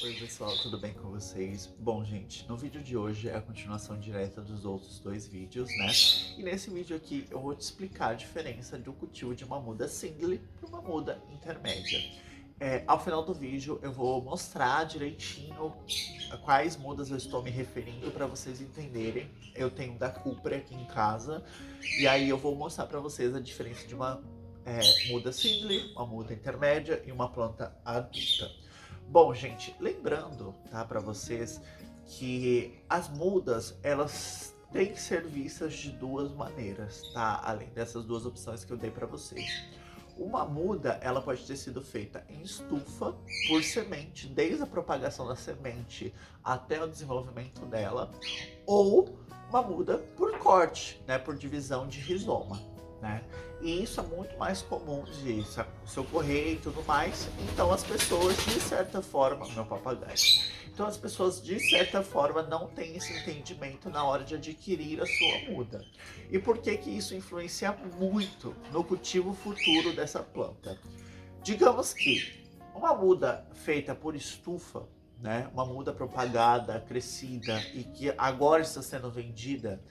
Oi pessoal, tudo bem com vocês? Bom gente, no vídeo de hoje é a continuação direta dos outros dois vídeos, né? E nesse vídeo aqui eu vou te explicar a diferença do cultivo de uma muda single para uma muda intermédia. Ao final do vídeo eu vou mostrar direitinho a quais mudas eu estou me referindo para vocês entenderem. Eu tenho da Cupra aqui em casa e aí eu vou mostrar para vocês a diferença de uma muda single, uma muda intermédia e uma planta adulta. Bom, gente, lembrando, tá, para vocês que as mudas, elas têm que ser vistas de duas maneiras, tá? Além dessas duas opções que eu dei para vocês. Uma muda, ela pode ter sido feita em estufa por semente, desde a propagação da semente até o desenvolvimento dela, ou uma muda por corte, né, por divisão de rizoma, né? E isso é muito mais comum de se ocorrer e tudo mais. Então as pessoas, de certa forma, meu papagaio. Então as pessoas, de certa forma, não têm esse entendimento na hora de adquirir a sua muda. E por que que isso influencia muito no cultivo futuro dessa planta? Digamos que uma muda feita por estufa, né, uma muda propagada, crescida e que agora está sendo vendida,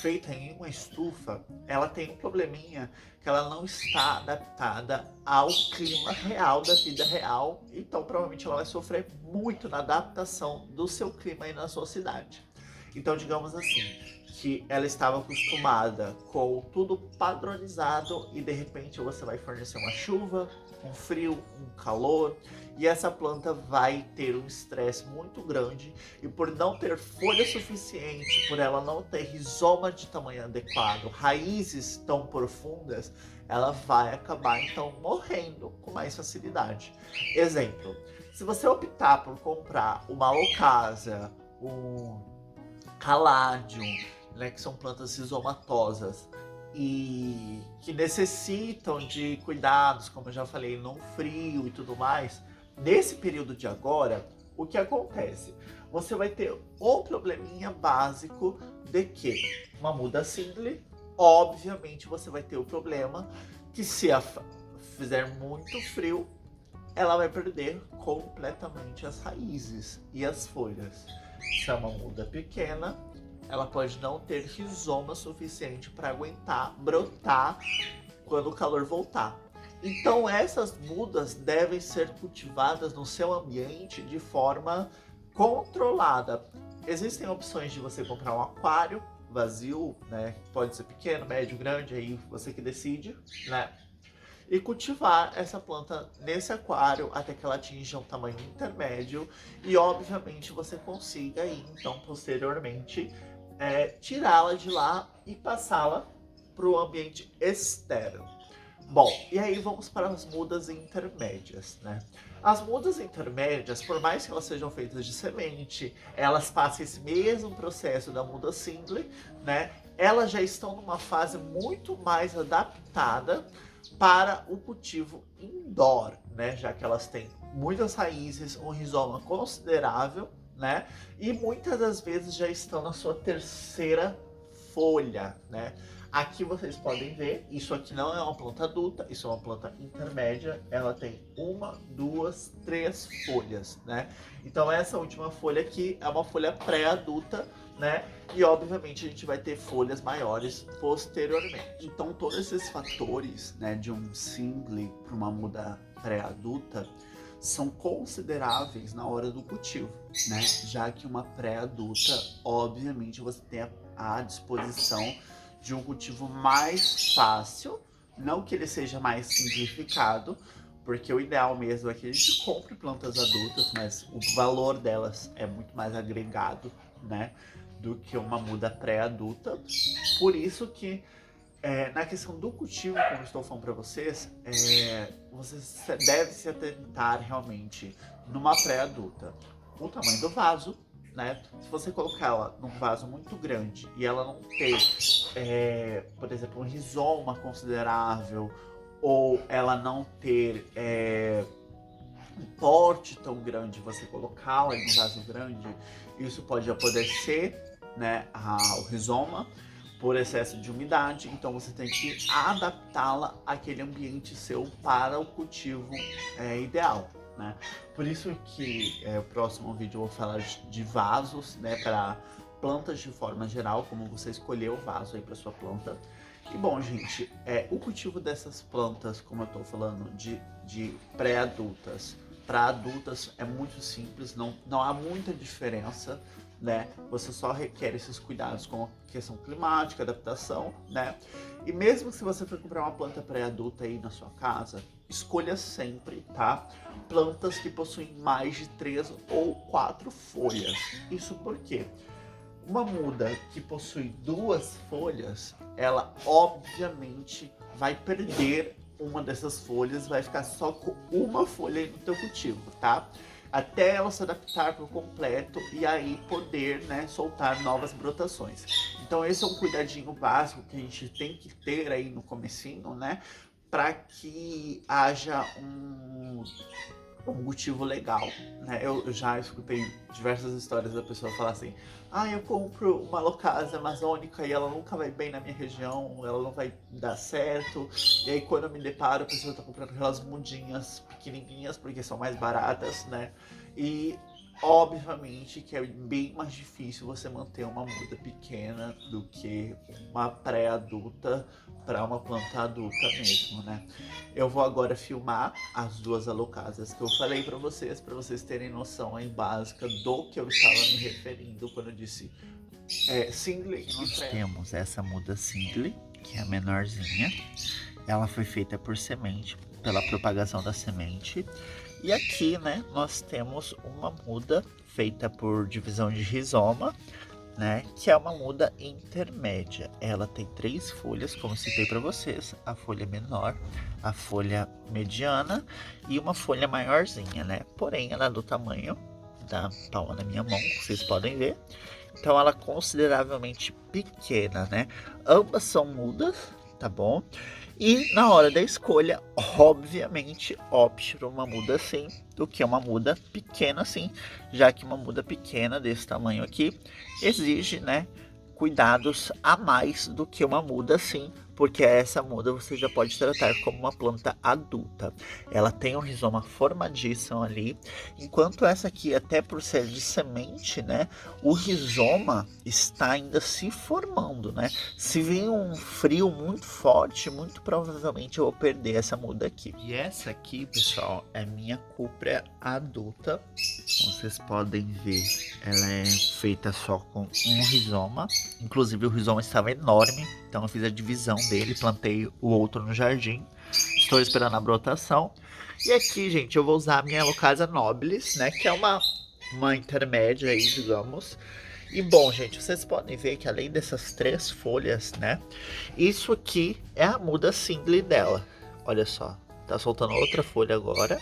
feita em uma estufa, ela tem um probleminha que ela não está adaptada ao clima real da vida real, então provavelmente ela vai sofrer muito na adaptação do seu clima aí na sua cidade. Então, digamos assim, que ela estava acostumada com tudo padronizado e de repente você vai fornecer uma chuva, um frio, um calor, e essa planta vai ter um estresse muito grande e por não ter folha suficiente, por ela não ter rizoma de tamanho adequado, raízes tão profundas, ela vai acabar então morrendo com mais facilidade. Exemplo, se você optar por comprar uma alocasia, um caladium, né, que são plantas rizomatosas e que necessitam de cuidados, como eu já falei, no frio e tudo mais, nesse período de agora, o que acontece? Você vai ter um probleminha básico de que uma muda single, obviamente você vai ter o problema que se fizer muito frio, ela vai perder completamente as raízes e as folhas. Se é uma muda pequena, ela pode não ter rizoma suficiente para aguentar brotar quando o calor voltar. Então essas mudas devem ser cultivadas no seu ambiente de forma controlada. Existem opções de você comprar um aquário vazio, né? Pode ser pequeno, médio, grande, aí você que decide, né? E cultivar essa planta nesse aquário até que ela atinja um tamanho intermédio e obviamente você consiga aí, então posteriormente tirá-la de lá e passá-la para o ambiente externo. Bom, e aí vamos para as mudas intermédias, né? As mudas intermédias, por mais que elas sejam feitas de semente, elas passam esse mesmo processo da muda single, né? Elas já estão numa fase muito mais adaptada para o cultivo indoor, né? Já que elas têm muitas raízes, um rizoma considerável, né? E muitas das vezes já estão na sua terceira folha, né? Aqui vocês podem ver, isso aqui não é uma planta adulta, isso é uma planta intermédia. Ela tem uma, duas, três folhas, né? Então essa última folha aqui é uma folha pré-adulta, né? E obviamente a gente vai ter folhas maiores posteriormente. Então todos esses fatores, né, de um single para uma muda pré-adulta são consideráveis na hora do cultivo, né? Já que uma pré-adulta, obviamente, você tem à disposição de um cultivo mais fácil, não que ele seja mais simplificado, porque o ideal mesmo é que a gente compre plantas adultas, mas o valor delas é muito mais agregado, né, do que uma muda pré-adulta. Por isso que na questão do cultivo, como eu estou falando para vocês, você deve se atentar realmente numa pré-adulta. O tamanho do vaso, né? Se você colocar ela num vaso muito grande e ela não ter, por exemplo, um rizoma considerável, ou ela não ter um porte tão grande, você colocá-la em um vaso grande, isso pode apodrecer, né, o rizoma por excesso de umidade, então você tem que adaptá-la àquele ambiente seu para o cultivo ideal, né? Por isso que o próximo vídeo eu vou falar de vasos, né, para plantas de forma geral, como você escolher o vaso aí para sua planta. E bom, gente, o cultivo dessas plantas, como eu tô falando, de pré-adultas para adultas é muito simples, não há muita diferença, né? Você só requer esses cuidados com a questão climática, adaptação, né? E mesmo se você for comprar uma planta pré-adulta aí na sua casa, escolha sempre, tá? Plantas que possuem mais de 3 ou 4 folhas. Isso porque uma muda que possui 2 folhas, ela obviamente vai perder uma dessas folhas, vai ficar só com uma folha aí no teu cultivo, tá? Até ela se adaptar por completo e aí poder, né, soltar novas brotações. Então esse é um cuidadinho básico que a gente tem que ter aí no comecinho, né, para que haja um cultivo legal, né? Eu já escutei diversas histórias da pessoa falar assim: eu compro uma Locase amazônica e ela nunca vai bem na minha região, ela não vai dar certo. E aí quando eu me deparo, a pessoa tá comprando aquelas mudinhas pequenininhas porque são mais baratas, né? E obviamente que é bem mais difícil você manter uma muda pequena do que uma pré-adulta para uma planta adulta mesmo, né? Eu vou agora filmar as 2 alocasias que eu falei para vocês terem noção aí básica do que eu estava me referindo quando eu disse single. Nós temos essa muda single, que é a menorzinha. Ela foi feita por semente, pela propagação da semente. E aqui, né, nós temos uma muda feita por divisão de rizoma, né, que é uma muda intermédia. Ela tem 3 folhas, como citei para vocês, a folha menor, a folha mediana e uma folha maiorzinha, né? Porém, ela é do tamanho da palma da minha mão, vocês podem ver. Então, ela é consideravelmente pequena, né? Ambas são mudas, tá bom? E na hora da escolha, obviamente, opte por uma muda assim do que uma muda pequena assim, já que uma muda pequena desse tamanho aqui exige, né, cuidados a mais do que uma muda assim, porque essa muda você já pode tratar como uma planta adulta. Ela tem um rizoma formadíssimo ali, enquanto essa aqui, até por ser de semente, né, o rizoma está ainda se formando, né? Se vir um frio muito forte, muito provavelmente eu vou perder essa muda aqui. E essa aqui, pessoal, é minha cúprea adulta. Como vocês podem ver, ela é feita só com um rizoma. Inclusive o rizoma estava enorme, então eu fiz a divisão dele, plantei o outro no jardim. Estou esperando a brotação. E aqui, gente, eu vou usar a minha Locasa nobilis, né, que é uma intermédia aí, digamos. E bom, gente, vocês podem ver que além dessas 3 folhas, né, isso aqui é a muda single dela. Olha só, tá soltando outra folha agora,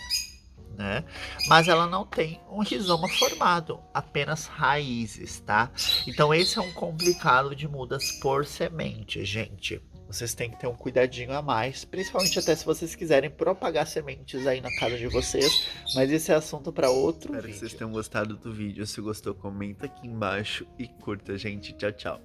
né? Mas ela não tem um rizoma formado, apenas raízes, tá? Então esse é um complicado de mudas por semente, gente. Vocês têm que ter um cuidadinho a mais, principalmente até se vocês quiserem propagar sementes aí na casa de vocês, mas esse é assunto para outro vídeo. Espero que vocês tenham gostado do vídeo. Se gostou, comenta aqui embaixo e curta, gente. Tchau, tchau.